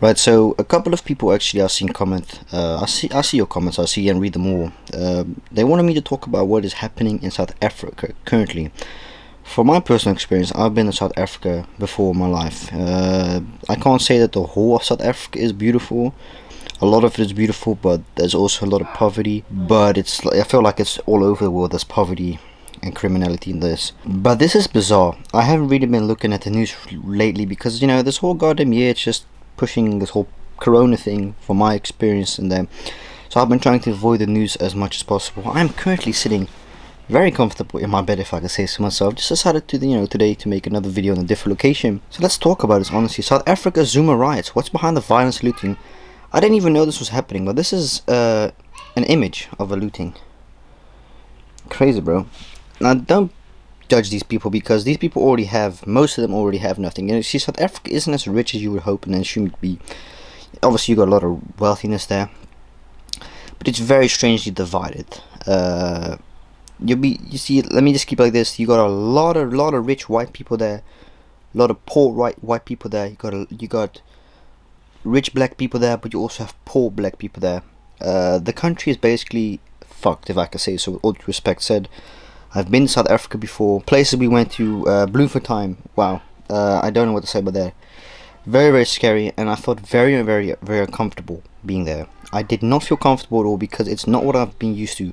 Right, so a couple of people actually I've seen comment. I see your comments. I see and read them all. They wanted me to talk about what is happening in South Africa currently. From my personal experience, I've been in South Africa before in my life. I can't say that the whole of South Africa is beautiful. A lot of it is beautiful, but there's also a lot of poverty. But I feel like it's all over the world. There's poverty and criminality in this. But this is bizarre. I haven't really been looking at the news lately because this whole goddamn year it's just pushing this whole corona thing from my experience and them. So I've been trying to avoid the news as much as possible. I'm currently sitting very comfortable in my bed, if I can say so myself. Just decided to today to make another video on a different location. So let's talk about this honestly. South Africa Zuma riots. What's behind the violence, looting? I didn't even know this was happening, but this is an image of a looting. Crazy, bro. Now don't judge these people because these people already have, most of them already have nothing. See, South Africa isn't as rich as you would hope and it shouldn't be. Obviously you got a lot of wealthiness there, but it's very strangely divided. You see, let me just keep it like this. You got a lot of rich white people there, a lot of poor white people there. You got rich black people there, but you also have poor black people there. The country is basically fucked, if I can say so with all due respect said. I've been to South Africa before. Places we went to, Bloemfontein. Wow, I don't know what to say about that. Very, very scary, and I thought very, very, very uncomfortable being there. I did not feel comfortable at all because it's not what I've been used to.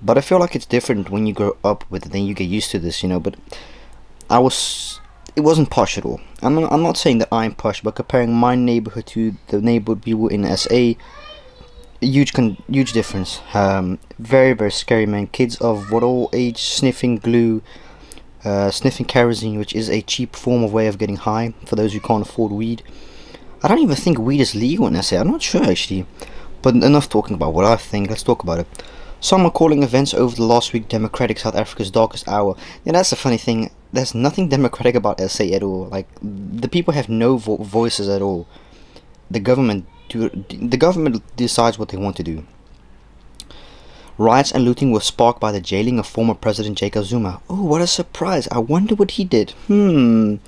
But I feel like it's different when you grow up with it, then you get used to this, But it wasn't posh at all. I'm not saying that I'm posh, but comparing my neighborhood to the neighborhood we were in SA, huge difference. Very, very scary, man. Kids of what all age sniffing glue, sniffing kerosene, which is a cheap form of way of getting high for those who can't afford weed. I don't even think weed is legal in SA. I'm not sure actually. But enough talking about what I think. Let's talk about it. Some are calling events over the last week democratic South Africa's darkest hour. That's the funny thing. There's nothing democratic about SA at all. Like, the people have no voices at all. The government decides what they want to do. Riots and looting were sparked by the jailing of former President Jacob Zuma. Oh, what a surprise. I wonder what he did. Oh,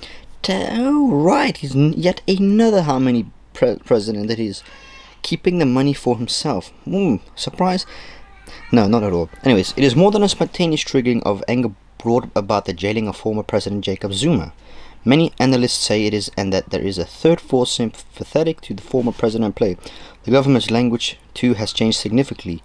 right. He's yet another how many president that is keeping the money for himself. Surprise? No, not at all. Anyways, it is more than a spontaneous triggering of anger brought about the jailing of former President Jacob Zuma. Many analysts say it is, and that there is a third force sympathetic to the former president at play. The government's language, too, has changed significantly,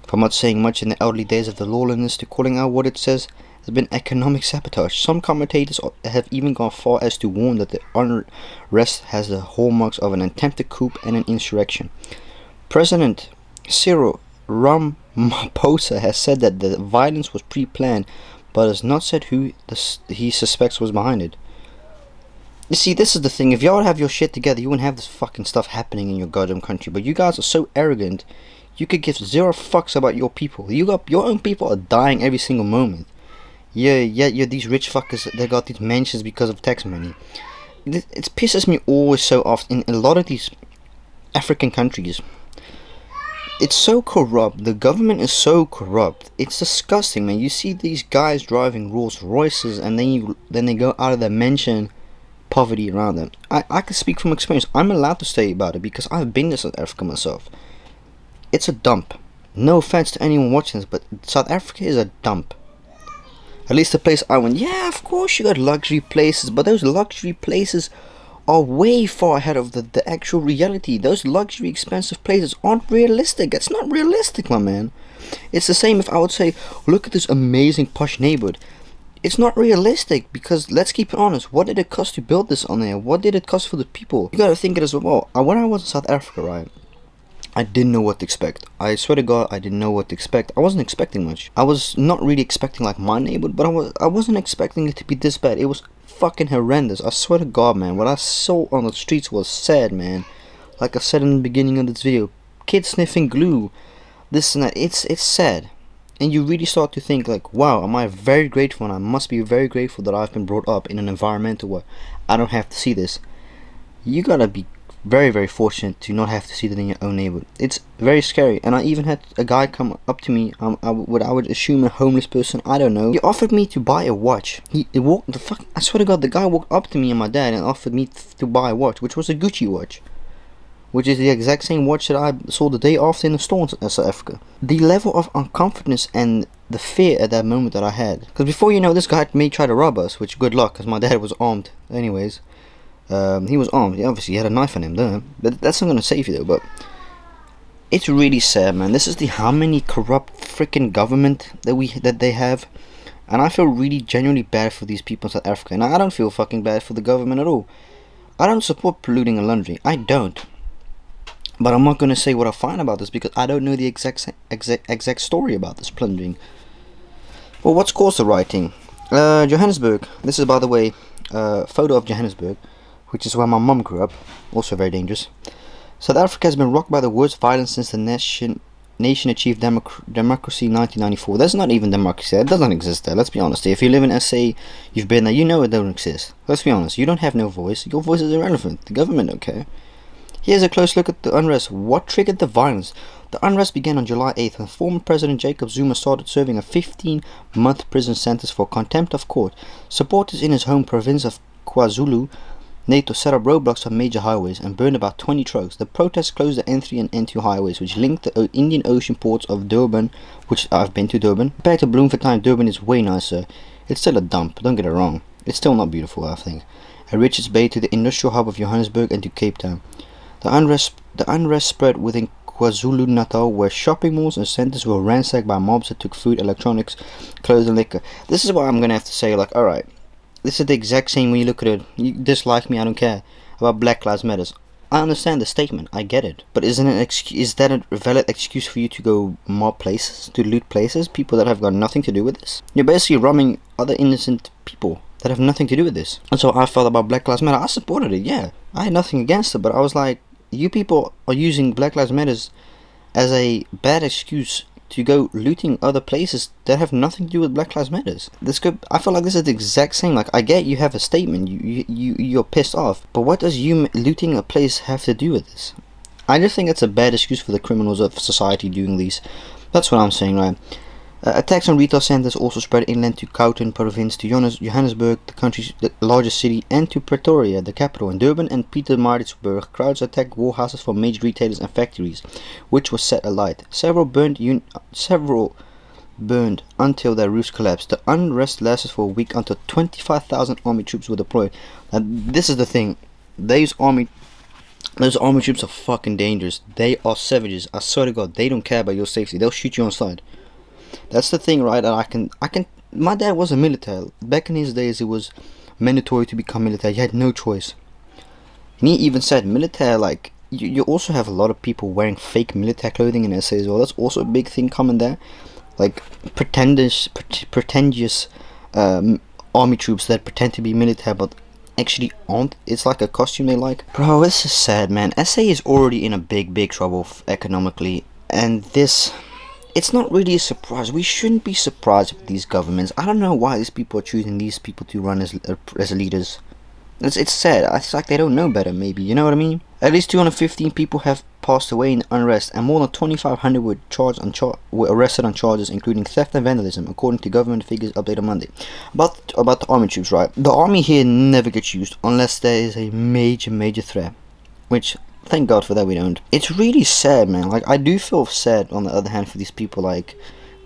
from not saying much in the early days of the lawlessness to calling out what it says has been economic sabotage. Some commentators have even gone far as to warn that the unrest has the hallmarks of an attempted coup and an insurrection. President Cyril Ramaphosa has said that the violence was pre-planned, but has not said who he suspects was behind it. You see, this is the thing. If y'all have your shit together, you wouldn't have this fucking stuff happening in your goddamn country. But you guys are so arrogant, you could give zero fucks about your people. Your own people are dying every single moment. Yeah, these rich fuckers, they got these mansions because of tax money. It pisses me always so off in a lot of these African countries. It's so corrupt. The government is so corrupt. It's disgusting, man. You see these guys driving Rolls Royces, and then they go out of their mansion, poverty around them. I can speak from experience. I'm allowed to say about it because I've been to South Africa myself. It's a dump. No offense to anyone watching this, but South Africa is a dump. At least the place I went. Yeah, of course you got luxury places, but those luxury places are way far ahead of the actual reality. Those luxury expensive places aren't realistic. It's not realistic, my man. It's the same if I would say, look at this amazing posh neighborhood. It's not realistic because, let's keep it honest, what did it cost to build this on there? What did it cost for the people? You gotta think it as well. When I was in South Africa, right, I didn't know what to expect. I swear to God, I didn't know what to expect. I wasn't expecting much. I was not really expecting like my neighborhood, but I wasn't expecting it to be this bad. It was fucking horrendous. I swear to God, man, what I saw on the streets was sad, man. Like I said in the beginning of this video, kids sniffing glue, this and that. It's sad. And you really start to think like, wow, am I very grateful, and I must be very grateful that I've been brought up in an environment where I don't have to see this. You gotta be very, very fortunate to not have to see that in your own neighborhood. It's very scary. And I even had a guy come up to me, I would assume a homeless person, I don't know. He offered me to buy a watch. I swear to God, the guy walked up to me and my dad and offered me to buy a watch, which was a Gucci watch. which is the exact same watch that I saw the day after in the store in South Africa. The level of uncomfortness and the fear at that moment that I had, because before you know, this guy may try to rob us, which good luck, because my dad was armed anyways. He was armed. Obviously he had a knife on him, duh. But that's not gonna save you though. But it's really sad, man. This is the how many corrupt freaking government that they have, and I feel really genuinely bad for these people in South Africa. And I don't feel fucking bad for the government at all. I don't support polluting and laundering. I don't. But I'm not gonna say what I find about this because I don't know the exact story about this plundering. Well, what's caused the rioting? Johannesburg. This is, by the way, a photo of Johannesburg, which is where my mum grew up. Also very dangerous. South Africa has been rocked by the worst violence since the nation achieved democracy in 1994. There's not even democracy. It doesn't exist there. Let's be honest. If you live in SA, you've been there, you know it don't exist. Let's be honest. You don't have no voice. Your voice is irrelevant. The government don't care. Here's a close look at the unrest. What triggered the violence? The unrest began on July 8th when former President Jacob Zuma started serving a 15-month prison sentence for contempt of court. Supporters in his home province of KwaZulu-Natal set up roadblocks on major highways and burned about 20 trucks. The protests closed the N3 and N2 highways, which link the Indian Ocean ports of Durban, which I've been to Durban. Compared to Bloemfontein, Durban is way nicer. It's still a dump, don't get it wrong. It's still not beautiful, I think. And Richards Bay to the industrial hub of Johannesburg and to Cape Town. The unrest spread within KwaZulu-Natal, where shopping malls and centers were ransacked by mobs that took food, electronics, clothes and liquor. This is what I'm gonna have to say, like, alright, this is the exact same when you look at it. You dislike me, I don't care, about Black Lives Matter. I understand the statement, I get it. But is that a valid excuse for you to go mob places, to loot places, people that have got nothing to do with this? You're basically robbing other innocent people that have nothing to do with this. And so I felt about Black Lives Matter. I supported it, yeah. I had nothing against it, but I was like, you people are using Black Lives Matter as a bad excuse to go looting other places that have nothing to do with Black Lives Matter. I feel like this is the exact same. Like, I get you have a statement, you're pissed off, but what does you looting a place have to do with this? I just think it's a bad excuse for the criminals of society doing these. That's what I'm saying, right? Attacks on retail centers also spread inland to Gauteng province, to Johannesburg, the country's largest city, and to Pretoria, the capital. In Durban and Pietermaritzburg, crowds attacked warehouses for major retailers and factories, which was set alight. Several burned until their roofs collapsed. The unrest lasted for a week until 25,000 army troops were deployed. Now, this is the thing. Those army troops are fucking dangerous. They are savages. I swear to God, they don't care about your safety. They'll shoot you on sight. That's the thing, right? And I can. My dad was a military. Back in his days, it was mandatory to become military. You had no choice. And he even said, military, like, you also have a lot of people wearing fake military clothing in SA as well. That's also a big thing coming there. Like, pretentious army troops that pretend to be military but actually aren't. It's like a costume they like. Bro, this is sad, man. SA is already in a big trouble economically. And this... It's not really a surprise. We shouldn't be surprised with these governments. I don't know why these people are choosing these people to run as leaders. It's sad. It's like they don't know better, maybe. You know what I mean? At least 215 people have passed away in the unrest, and more than 2,500 were arrested on charges including theft and vandalism, according to government figures updated on Monday. About the army troops, right? The army here never gets used unless there is a major threat, which... Thank God for that we don't. It's really sad, man. Like, I do feel sad on the other hand for these people. Like,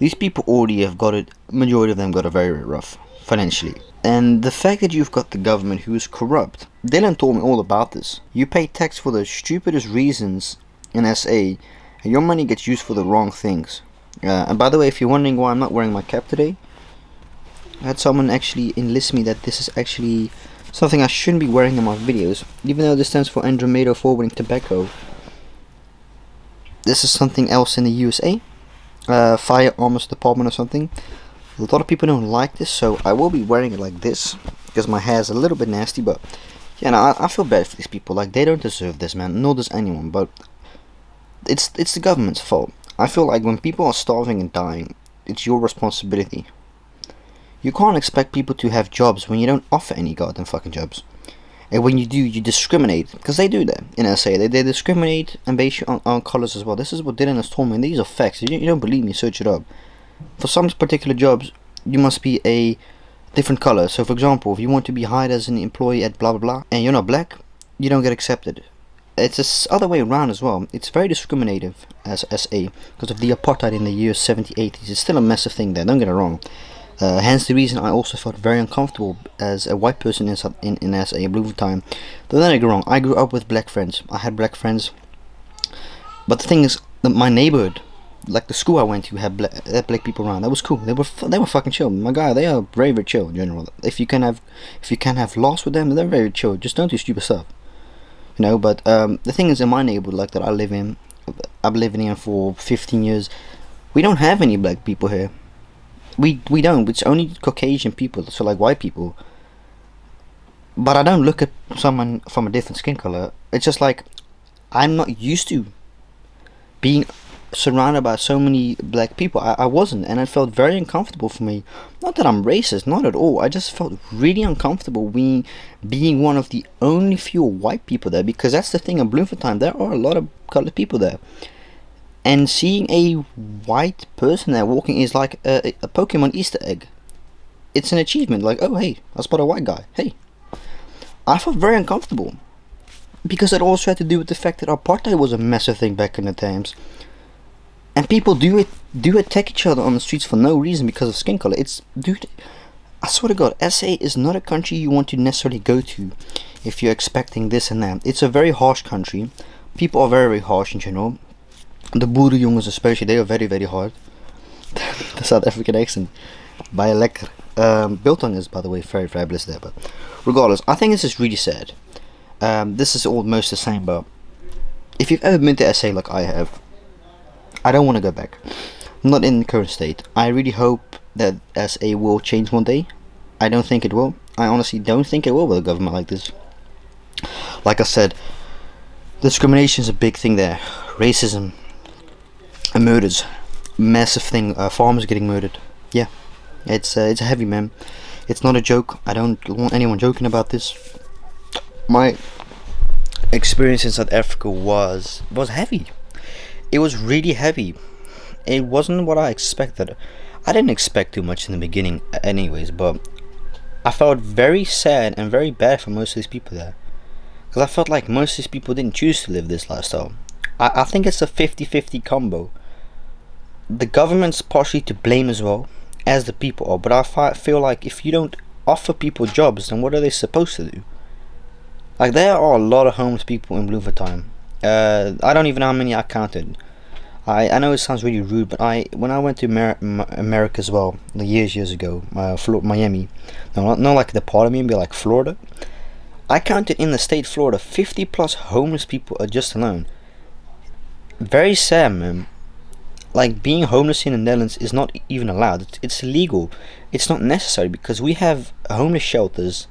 these people already have got it, majority of them got it very rough financially. And the fact that you've got the government who is corrupt. Dylan told me all about this. You pay tax for the stupidest reasons in SA, and your money gets used for the wrong things. And by the way, if you're wondering why I'm not wearing my cap today, I had someone actually enlist me that this is actually something I shouldn't be wearing in my videos, even though this stands for Andromeda Forwarding Tobacco. This is something else in the USA, Firearms Department or something. A lot of people don't like this, so I will be wearing it like this, because my hair is a little bit nasty, but yeah, no, I feel bad for these people. Like, they don't deserve this, man, nor does anyone, but it's the government's fault. I feel like when people are starving and dying, it's your responsibility. You can't expect people to have jobs when you don't offer any goddamn fucking jobs. And when you do, you discriminate. Because they do that in SA. They discriminate and base you on colours as well. This is what Dylan has told me, and these are facts. You don't believe me, search it up. For some particular jobs, you must be a different colour. So for example, if you want to be hired as an employee at blah blah blah, and you're not black, you don't get accepted. it's this other way around as well. It's very discriminative as SA because of the apartheid in the years 70s, 80s. It's still a massive thing there, don't get it wrong. Hence the reason I also felt very uncomfortable as a white person in SA, Bloemfontein. But don't get me wrong, I grew up with black friends. I had black friends. But the thing is, that my neighborhood, like the school I went to, had black people around. That was cool. They were fucking chill. My guy, they are very, very chill in general. If you can have loss with them, they're very chill. Just don't do stupid stuff. You know, but the thing is, in my neighborhood, like that I live in, I've been living here for 15 years. We don't have any black people here. We don't. It's only Caucasian people, so like white people. But I don't look at someone from a different skin color. It's just like I'm not used to being surrounded by so many black people. I wasn't, and it felt very uncomfortable for me. Not that I'm racist, not at all. I just felt really uncomfortable being one of the only few white people there, because that's the thing in Bloemfontein, there are a lot of colored people there, and seeing a white person there walking is like a Pokemon Easter egg. It's an achievement, like, oh hey, I spot a white guy, hey. I felt very uncomfortable, because it also had to do with the fact that apartheid was a massive thing back in the times. And people do attack each other on the streets for no reason because of skin color. Dude, I swear to God, SA is not a country you want to necessarily go to if you're expecting this and that. It's a very harsh country. People are very, very harsh in general. The boerenjongens especially, they are very, very hard. The South African accent. Baie lekker. Biltong is, by the way, very fabulous there. But regardless, I think this is really sad. This is almost the same, but if you've ever been to SA like I have, I don't want to go back. Not in the current state. I really hope that SA will change one day. I don't think it will. I honestly don't think it will with a government like this. Like I said, discrimination is a big thing there. Racism and murders, massive thing. Farmers getting murdered. Yeah, it's a heavy, man. It's not a joke. I don't want anyone joking about this. My experience in South Africa was heavy. It was really heavy. It wasn't what I expected. I didn't expect too much in the beginning anyways, but I felt very sad and very bad for most of these people there, because I felt like most of these people didn't choose to live this lifestyle. I think it's a 50-50 combo. The government's partially to blame as well as the people are, but I feel like if you don't offer people jobs, then what are they supposed to do? Like, there are a lot of homeless people in Bloemfontein. I don't even know how many I counted. I know it sounds really rude, but when I went to America as well, years ago, Miami, not like the part of me, but like Florida, I counted in the state Florida 50 plus homeless people just alone. Very sad, man. Like, being homeless in the Netherlands is not even allowed. It's illegal. It's not necessary, because we have homeless shelters.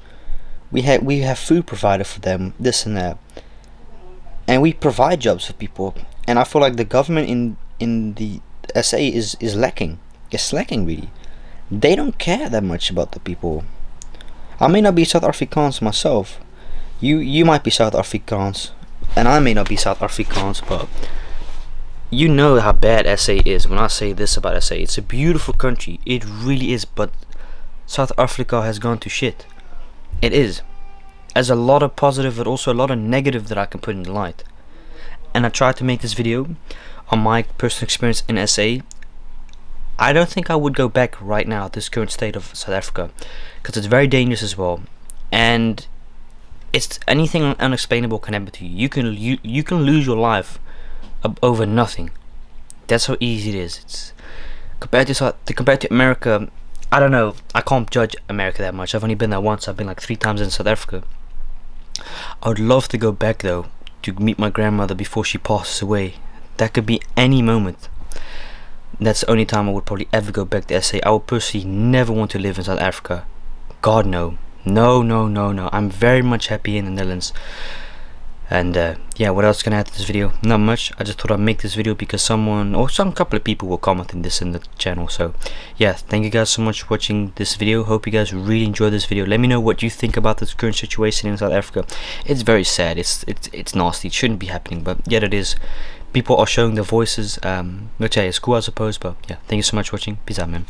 We have food provided for them, this and that, and we provide jobs for people. And I feel like the government in the SA is lacking. It's slacking, really. They don't care that much about the people. I may not be South Afrikaans myself. You might be South Afrikaans, and I may not be South Afrikaans, but you know how bad SA is. When I say this about SA, it's a beautiful country. It really is, but South Africa has gone to shit. It is. There's a lot of positive, but also a lot of negative that I can put in the light. And I tried to make this video on my personal experience in SA. I don't think I would go back right now at this current state of South Africa, because it's very dangerous as well, and it's anything unexplainable can happen to you. You can lose your life over nothing. That's how easy it is. It's compared to America. I don't know. I can't judge America that much. I've only been there once. I've been like 3 times in South Africa. I would love to go back though, to meet my grandmother before she passes away. That could be any moment. That's the only time I would probably ever go back to SA. I would personally never want to live in South Africa. God no. No. I'm very much happy in the Netherlands. And yeah, what else can I add to this video? Not much. I just thought I'd make this video because some couple of people were commenting this in the channel. So yeah, thank you guys so much for watching this video. Hope you guys really enjoyed this video. Let me know what you think about this current situation in South Africa. It's very sad. It's nasty. It shouldn't be happening, but yet it is. People are showing their voices, which is cool, I suppose. But yeah, thank you so much for watching. Peace out, man.